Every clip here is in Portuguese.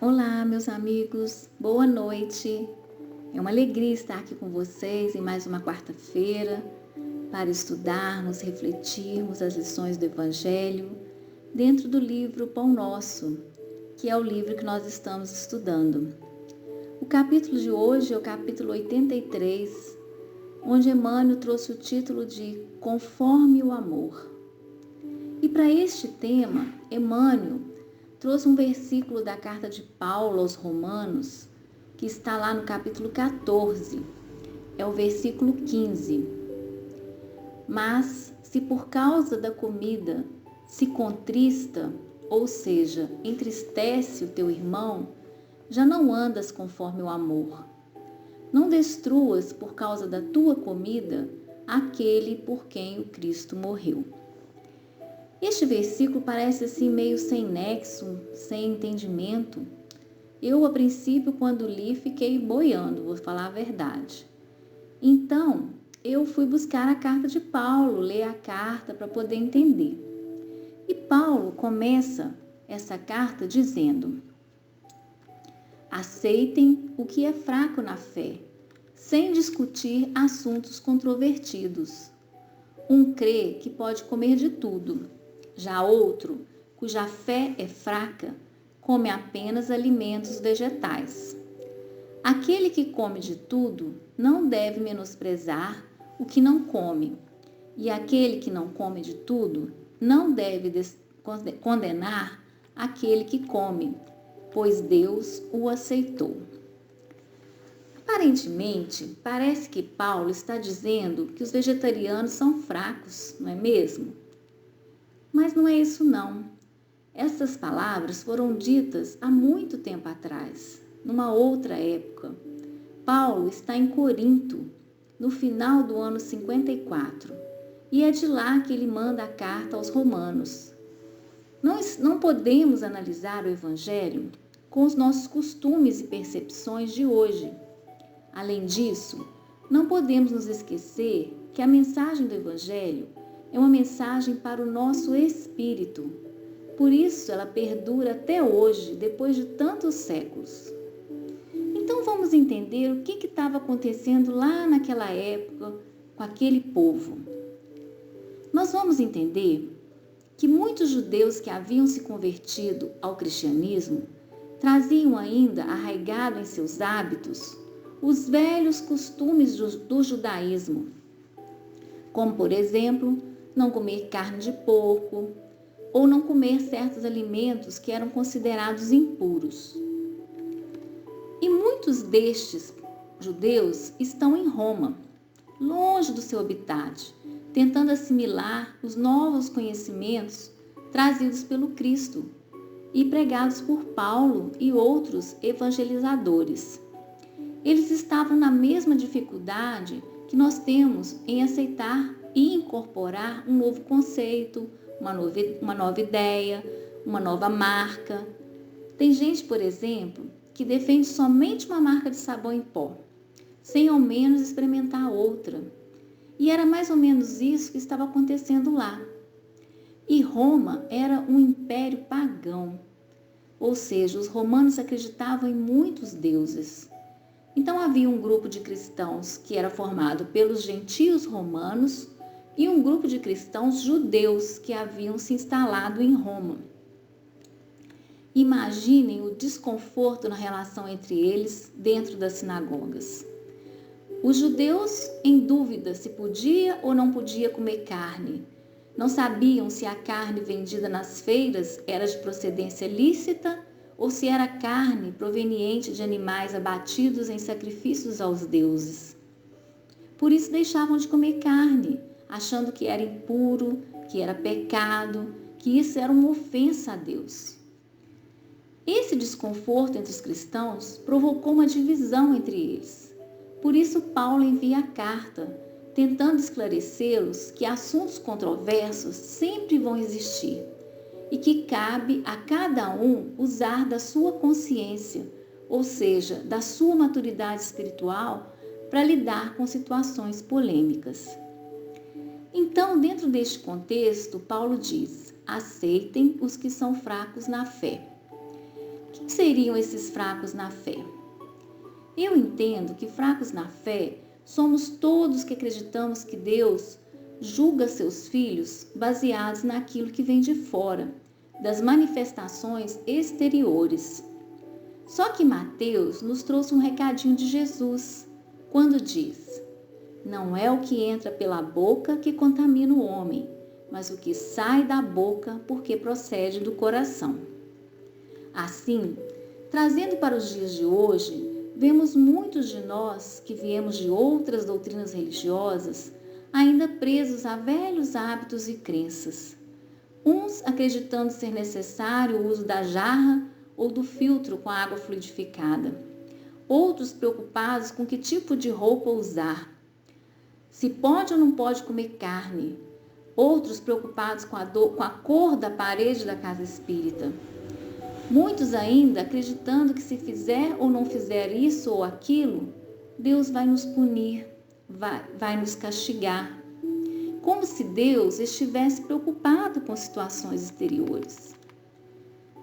Olá, meus amigos, boa noite. É uma alegria estar aqui com vocês em mais uma quarta-feira para estudarmos, refletirmos as lições do Evangelho dentro do livro Pão Nosso, que é o livro que nós estamos estudando. O capítulo de hoje é o capítulo 83, onde Emmanuel trouxe o título de Conforme o Amor. E para este tema, Emmanuel trouxe um versículo da carta de Paulo aos Romanos, que está lá no capítulo 14, é o versículo 15. Mas, se por causa da comida se contrista, ou seja, entristece o teu irmão, já não andas conforme o amor. Não destruas por causa da tua comida aquele por quem o Cristo morreu. Este versículo parece assim meio sem nexo, sem entendimento. Eu, a princípio, quando li, fiquei boiando, vou falar a verdade. Então, eu fui buscar a carta de Paulo, ler a carta para poder entender. E Paulo começa essa carta dizendo: aceitem o que é fraco na fé, sem discutir assuntos controvertidos. Um crê que pode comer de tudo. Já outro, cuja fé é fraca, come apenas alimentos vegetais. Aquele que come de tudo não deve menosprezar o que não come, e aquele que não come de tudo não deve condenar aquele que come, pois Deus o aceitou. Aparentemente, parece que Paulo está dizendo que os vegetarianos são fracos, não é mesmo? Mas não é isso não. Essas palavras foram ditas há muito tempo atrás, numa outra época. Paulo está em Corinto, no final do ano 54, e é de lá que ele manda a carta aos romanos. Nós não podemos analisar o Evangelho com os nossos costumes e percepções de hoje. Além disso, não podemos nos esquecer que a mensagem do Evangelho é uma mensagem para o nosso espírito. Por isso ela perdura até hoje, depois de tantos séculos. Então vamos entender o que estava acontecendo lá naquela época com aquele povo. Nós vamos entender que muitos judeus que haviam se convertido ao cristianismo traziam ainda arraigado em seus hábitos os velhos costumes do judaísmo, como por exemplo, não comer carne de porco, ou não comer certos alimentos que eram considerados impuros. E muitos destes judeus estão em Roma, longe do seu habitat, tentando assimilar os novos conhecimentos trazidos pelo Cristo e pregados por Paulo e outros evangelizadores. Eles estavam na mesma dificuldade que nós temos em aceitar e incorporar um novo conceito, uma nova ideia, uma nova marca. Tem gente, por exemplo, que defende somente uma marca de sabão em pó, sem ao menos experimentar outra. E era mais ou menos isso que estava acontecendo lá. E Roma era um império pagão, ou seja, os romanos acreditavam em muitos deuses. Então havia um grupo de cristãos que era formado pelos gentios romanos e um grupo de cristãos judeus que haviam se instalado em Roma. Imaginem o desconforto na relação entre eles dentro das sinagogas. Os judeus em dúvida se podia ou não podia comer carne. Não sabiam se a carne vendida nas feiras era de procedência lícita ou se era carne proveniente de animais abatidos em sacrifícios aos deuses. Por isso deixavam de comer carne, achando que era impuro, que era pecado, que isso era uma ofensa a Deus. Esse desconforto entre os cristãos provocou uma divisão entre eles. Por isso Paulo envia a carta, tentando esclarecê-los que assuntos controversos sempre vão existir e que cabe a cada um usar da sua consciência, ou seja, da sua maturidade espiritual, para lidar com situações polêmicas. Então, dentro deste contexto, Paulo diz: aceitem os que são fracos na fé. Quem seriam esses fracos na fé? Eu entendo que fracos na fé somos todos que acreditamos que Deus julga seus filhos baseados naquilo que vem de fora, das manifestações exteriores. Só que Mateus nos trouxe um recadinho de Jesus, quando diz: não é o que entra pela boca que contamina o homem, mas o que sai da boca porque procede do coração. Assim, trazendo para os dias de hoje, vemos muitos de nós que viemos de outras doutrinas religiosas ainda presos a velhos hábitos e crenças. Uns acreditando ser necessário o uso da jarra ou do filtro com água fluidificada. Outros preocupados com que tipo de roupa usar. Se pode ou não pode comer carne. Outros preocupados com a cor da parede da casa espírita. Muitos ainda acreditando que se fizer ou não fizer isso ou aquilo, Deus vai nos punir, vai nos castigar. Como se Deus estivesse preocupado com situações exteriores.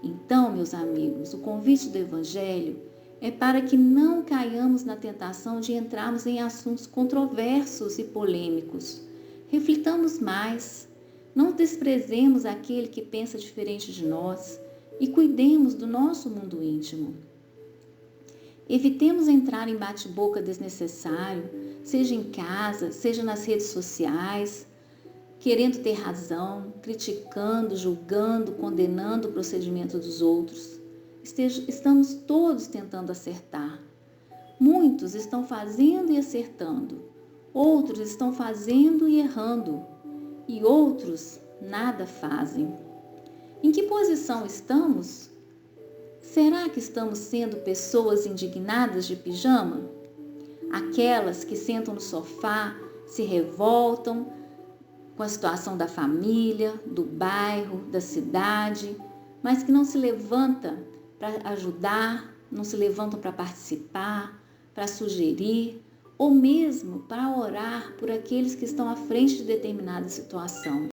Então, meus amigos, o convite do Evangelho é para que não caiamos na tentação de entrarmos em assuntos controversos e polêmicos. Reflitamos mais, não desprezemos aquele que pensa diferente de nós e cuidemos do nosso mundo íntimo. Evitemos entrar em bate-boca desnecessário, seja em casa, seja nas redes sociais, querendo ter razão, criticando, julgando, condenando o procedimento dos outros. Estamos todos tentando acertar. Muitos estão fazendo e acertando. Outros estão fazendo e errando. E outros nada fazem. Em que posição estamos? Será que estamos sendo pessoas indignadas de pijama? Aquelas que sentam no sofá, se revoltam com a situação da família, do bairro, da cidade, mas que não se levantam para ajudar, não se levantam para participar, para sugerir, ou mesmo para orar por aqueles que estão à frente de determinada situação.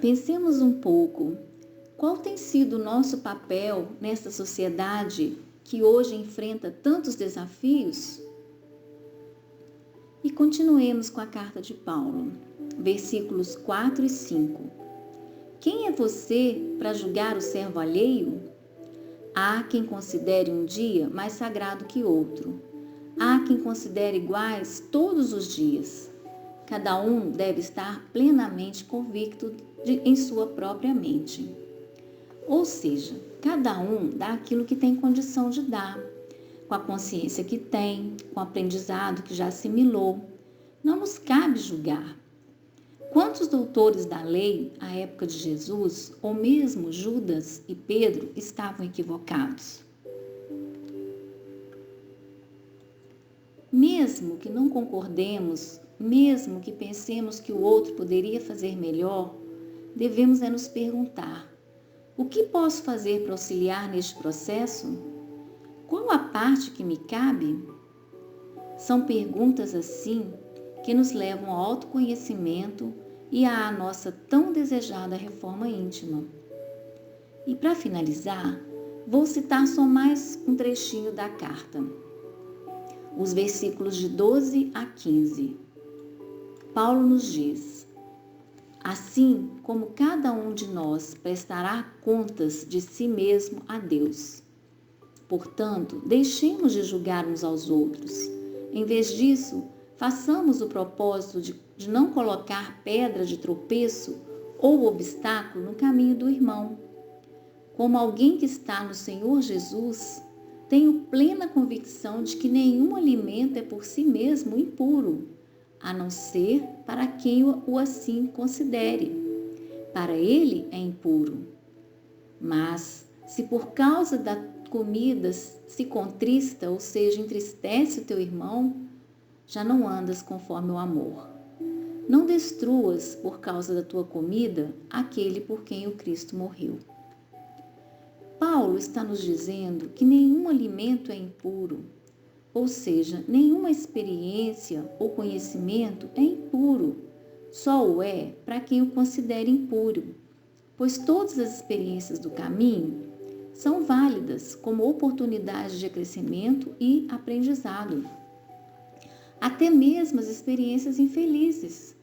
Pensemos um pouco, qual tem sido o nosso papel nesta sociedade que hoje enfrenta tantos desafios? E continuemos com a carta de Paulo, versículos 4 e 5. Quem é você para julgar o servo alheio? Há quem considere um dia mais sagrado que outro. Há quem considere iguais todos os dias. Cada um deve estar plenamente convicto em sua própria mente. Ou seja, cada um dá aquilo que tem condição de dar, com a consciência que tem, com o aprendizado que já assimilou. Não nos cabe julgar. Quantos doutores da lei, à época de Jesus, ou mesmo Judas e Pedro, estavam equivocados? Mesmo que não concordemos, mesmo que pensemos que o outro poderia fazer melhor, devemos nos perguntar: o que posso fazer para auxiliar neste processo? Qual a parte que me cabe? São perguntas assim que nos levam ao autoconhecimento e à nossa tão desejada reforma íntima. E para finalizar, vou citar só mais um trechinho da carta. Os versículos de 12 a 15. Paulo nos diz: assim como cada um de nós prestará contas de si mesmo a Deus. Portanto, deixemos de julgar uns aos outros. Em vez disso, façamos o propósito de não colocar pedra de tropeço ou obstáculo no caminho do irmão. Como alguém que está no Senhor Jesus, tenho plena convicção de que nenhum alimento é por si mesmo impuro, a não ser para quem o assim considere. Para ele é impuro. Mas, se por causa da comida se contrista, ou seja, entristece o teu irmão, já não andas conforme o amor. Não destruas, por causa da tua comida, aquele por quem o Cristo morreu. Paulo está nos dizendo que nenhum alimento é impuro, ou seja, nenhuma experiência ou conhecimento é impuro, só o é para quem o considere impuro, pois todas as experiências do caminho são válidas como oportunidades de crescimento e aprendizado. Até mesmo as experiências infelizes.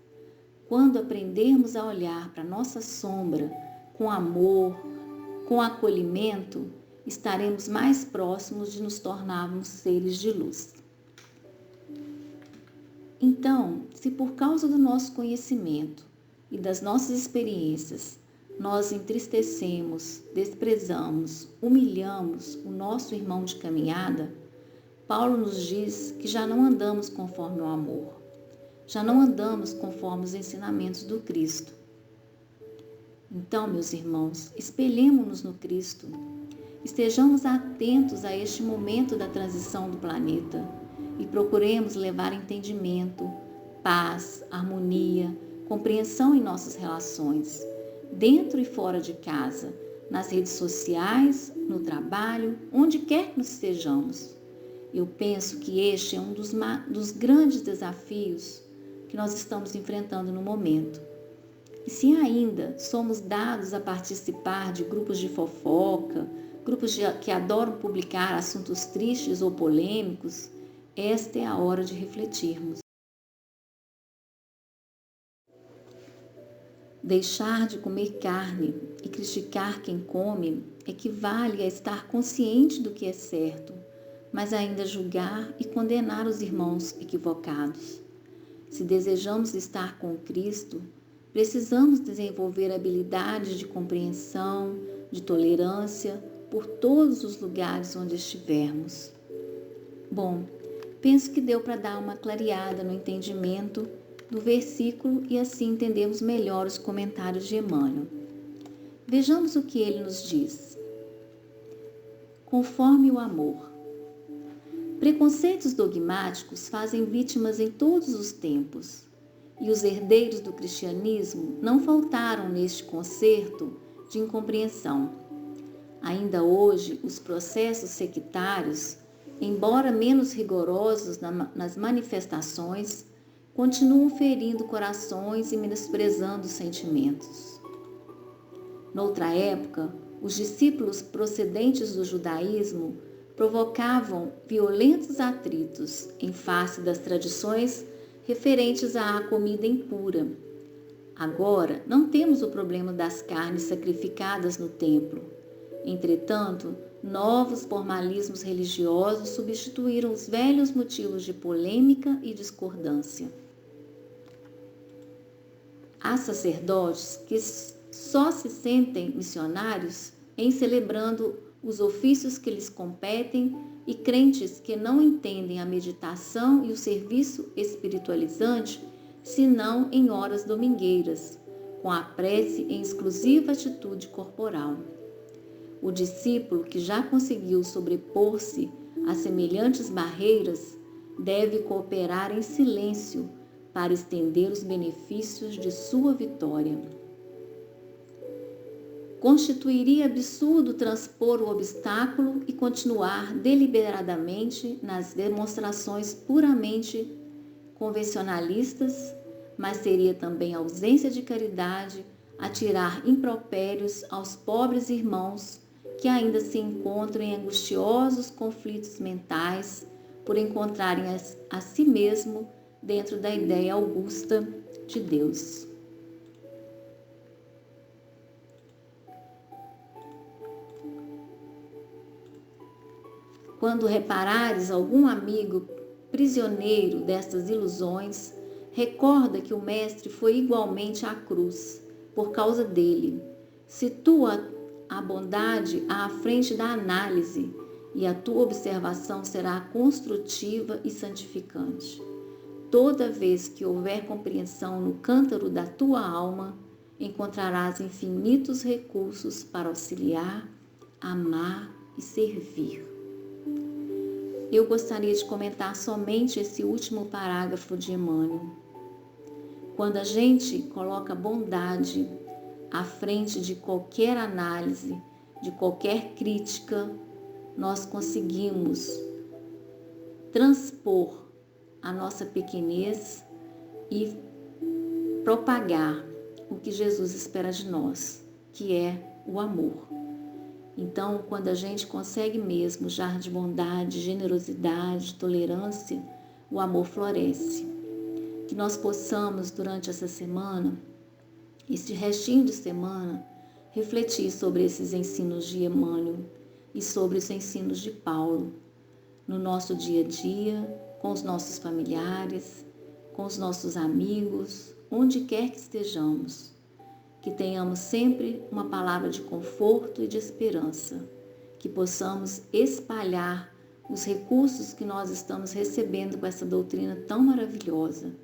Quando aprendermos a olhar para nossa sombra com amor, com acolhimento, estaremos mais próximos de nos tornarmos seres de luz. Então, se por causa do nosso conhecimento e das nossas experiências, nós entristecemos, desprezamos, humilhamos o nosso irmão de caminhada, Paulo nos diz que já não andamos conforme o amor, já não andamos conforme os ensinamentos do Cristo. Então, meus irmãos, espelhemo-nos no Cristo, estejamos atentos a este momento da transição do planeta e procuremos levar entendimento, paz, harmonia, compreensão em nossas relações, dentro e fora de casa, nas redes sociais, no trabalho, onde quer que nos estejamos. Eu penso que este é um dos grandes desafios que nós estamos enfrentando no momento. E se ainda somos dados a participar de grupos de fofoca, grupos que adoram publicar assuntos tristes ou polêmicos, esta é a hora de refletirmos. Deixar de comer carne e criticar quem come equivale a estar consciente do que é certo, mas ainda julgar e condenar os irmãos equivocados. Se desejamos estar com Cristo, precisamos desenvolver habilidades de compreensão, de tolerância por todos os lugares onde estivermos. Bom, penso que deu para dar uma clareada no entendimento do versículo e assim entendemos melhor os comentários de Emmanuel. Vejamos o que ele nos diz. Conforme o amor. Preconceitos dogmáticos fazem vítimas em todos os tempos, e os herdeiros do cristianismo não faltaram neste concerto de incompreensão. Ainda hoje, os processos sectários, embora menos rigorosos nas manifestações, continuam ferindo corações e menosprezando sentimentos. Noutra época, os discípulos procedentes do judaísmo provocavam violentos atritos em face das tradições referentes à comida impura. Agora, não temos o problema das carnes sacrificadas no templo. Entretanto, novos formalismos religiosos substituíram os velhos motivos de polêmica e discordância. Há sacerdotes que só se sentem missionários em celebrando os ofícios que lhes competem e crentes que não entendem a meditação e o serviço espiritualizante senão em horas domingueiras, com a prece em exclusiva atitude corporal. O discípulo que já conseguiu sobrepor-se a semelhantes barreiras deve cooperar em silêncio para estender os benefícios de sua vitória. Constituiria absurdo transpor o obstáculo e continuar deliberadamente nas demonstrações puramente convencionalistas, mas seria também ausência de caridade atirar impropérios aos pobres irmãos que ainda se encontram em angustiosos conflitos mentais por encontrarem a si mesmo dentro da ideia augusta de Deus. Quando reparares algum amigo prisioneiro destas ilusões, recorda que o Mestre foi igualmente à cruz, por causa dele. Situa a bondade à frente da análise e a tua observação será construtiva e santificante. Toda vez que houver compreensão no cântaro da tua alma, encontrarás infinitos recursos para auxiliar, amar e servir. Eu gostaria de comentar somente esse último parágrafo de Emmanuel. Quando a gente coloca bondade à frente de qualquer análise, de qualquer crítica, nós conseguimos transpor a nossa pequenez e propagar o que Jesus espera de nós, que é o amor. Então, quando a gente consegue mesmo jar de bondade, generosidade, tolerância, o amor floresce. Que nós possamos, durante essa semana, este restinho de semana, refletir sobre esses ensinos de Emmanuel e sobre os ensinos de Paulo, no nosso dia a dia, com os nossos familiares, com os nossos amigos, onde quer que estejamos. Que tenhamos sempre uma palavra de conforto e de esperança, que possamos espalhar os recursos que nós estamos recebendo com essa doutrina tão maravilhosa,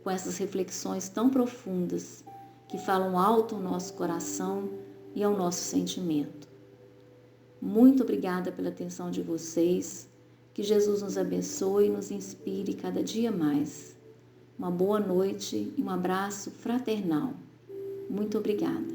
com essas reflexões tão profundas, que falam alto ao nosso coração e ao nosso sentimento. Muito obrigada pela atenção de vocês, que Jesus nos abençoe e nos inspire cada dia mais. Uma boa noite e um abraço fraternal. Muito obrigada.